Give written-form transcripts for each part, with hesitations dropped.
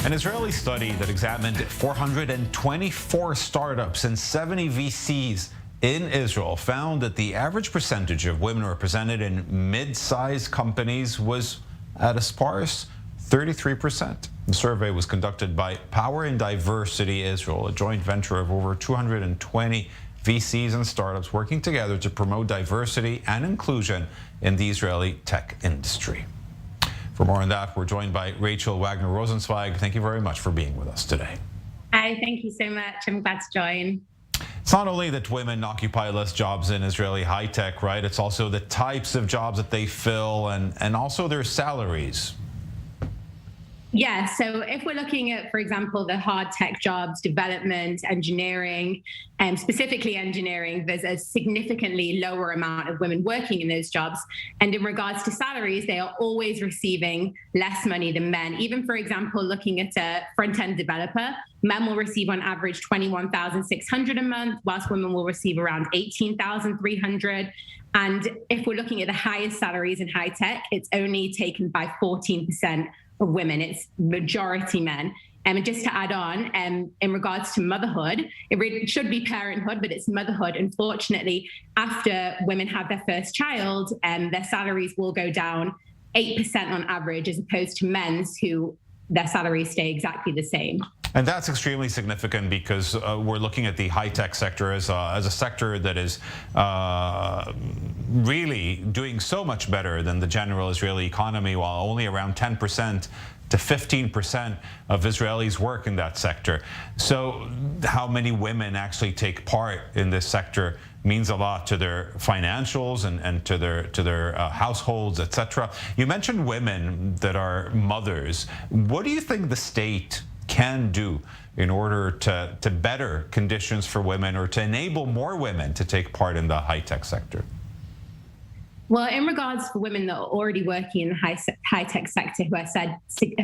An Israeli study that examined 424 startups and 70 VCs in Israel found that the average percentage of women represented in mid-sized companies was at a sparse 33%. The survey was conducted by Power and Diversity Israel, a joint venture of over 220 VCs and startups working together to promote diversity and inclusion in the Israeli tech industry. For more on that, we're joined by Rachel Wagner Rosenzweig. Thank you very much for being with us today. Hi, thank you so much. I'm glad to join. It's not only that women occupy less jobs in Israeli high tech, right? It's also the types of jobs that they fill and also their salaries. Yeah, so if we're looking at, for example, the hard tech jobs, development, engineering, and specifically engineering, there's a significantly lower amount of women working in those jobs. And in regards to salaries, they are always receiving less money than men. Even, for example, looking at a front-end developer, men will receive on average $21,600 a month, whilst women will receive around $18,300. And if we're looking at the highest salaries in high tech, it's only taken by 14% of women. It's majority men. And just to add on, in regards to motherhood, it really should be parenthood, but it's motherhood. Unfortunately, after women have their first child, their salaries will go down 8% on average, as opposed to men's who their salaries stay exactly the same. And that's extremely significant because we're looking at the high-tech sector as a sector that is really doing so much better than the general Israeli economy, while only around 10% to 15% of Israelis work in that sector. So how many women actually take part in this sector means a lot to their financials and to their households, etc. You mentioned women that are mothers. What do you think the state can do in order to better conditions for women or to enable more women to take part in the high-tech sector? Well, in regards to women that are already working in the high-tech sector who have said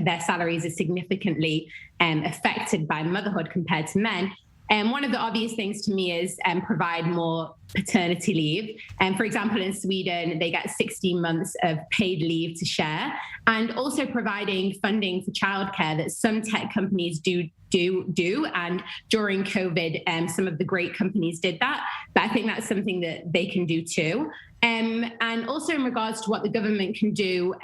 their salaries are significantly affected by motherhood compared to men, one of the obvious things to me is provide more paternity leave. And for example, in Sweden, they get 16 months of paid leave to share, and also providing funding for childcare that some tech companies do. And during COVID, some of the great companies did that. But I think that's something that they can do too. And also in regards to what the government can do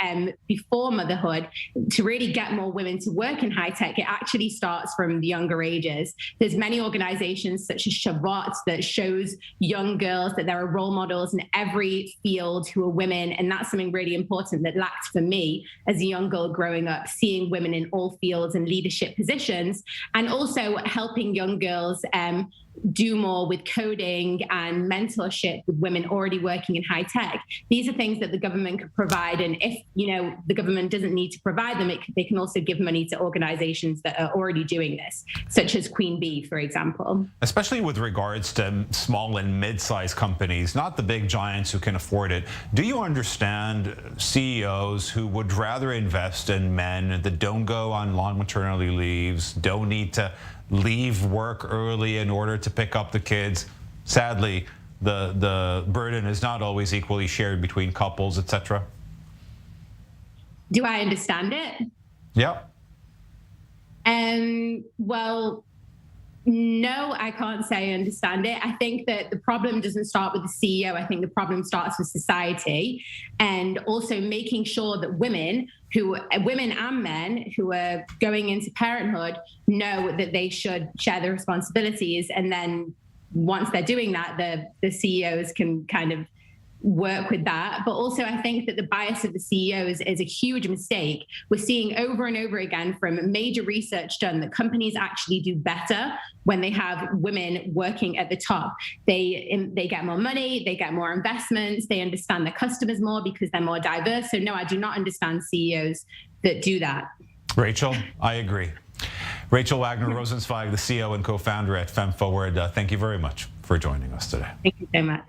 before motherhood to really get more women to work in high tech, it actually starts from the younger ages. There's many organizations such as Shavat that shows young girls that there are role models in every field who are women. And that's something really important that lacked for me as a young girl growing up, seeing women in all fields and leadership positions, and also helping young girls do more with coding and mentorship with women already working in high tech. These are things that the government could provide. And if, the government doesn't need to provide them, they can also give money to organizations that are already doing this, such as Queen Bee, for example. Especially with regards to small and mid-sized companies, not the big giants who can afford it. Do you understand CEOs who would rather invest in men that don't go on long maternity leaves, don't need to leave work early in order to pick up the kids? Sadly, the burden is not always equally shared between couples, etc. Do I understand it? Yeah. Well, no, I can't say I understand it. I think that the problem doesn't start with the CEO. I think the problem starts with society, and also making sure that women and men who are going into parenthood know that they should share the responsibilities. And then once they're doing that, the CEOs can kind of work with that. But also I think that the bias of the CEOs is a huge mistake. We're seeing over and over again from major research done that companies actually do better when they have women working at the top. They get more money, they get more investments, they understand their customers more because they're more diverse. So no, I do not understand CEOs that do that. Rachel, I agree. Rachel Wagner Rosenzweig, the CEO and co-founder at FemForward. Thank you very much for joining us today. Thank you so much.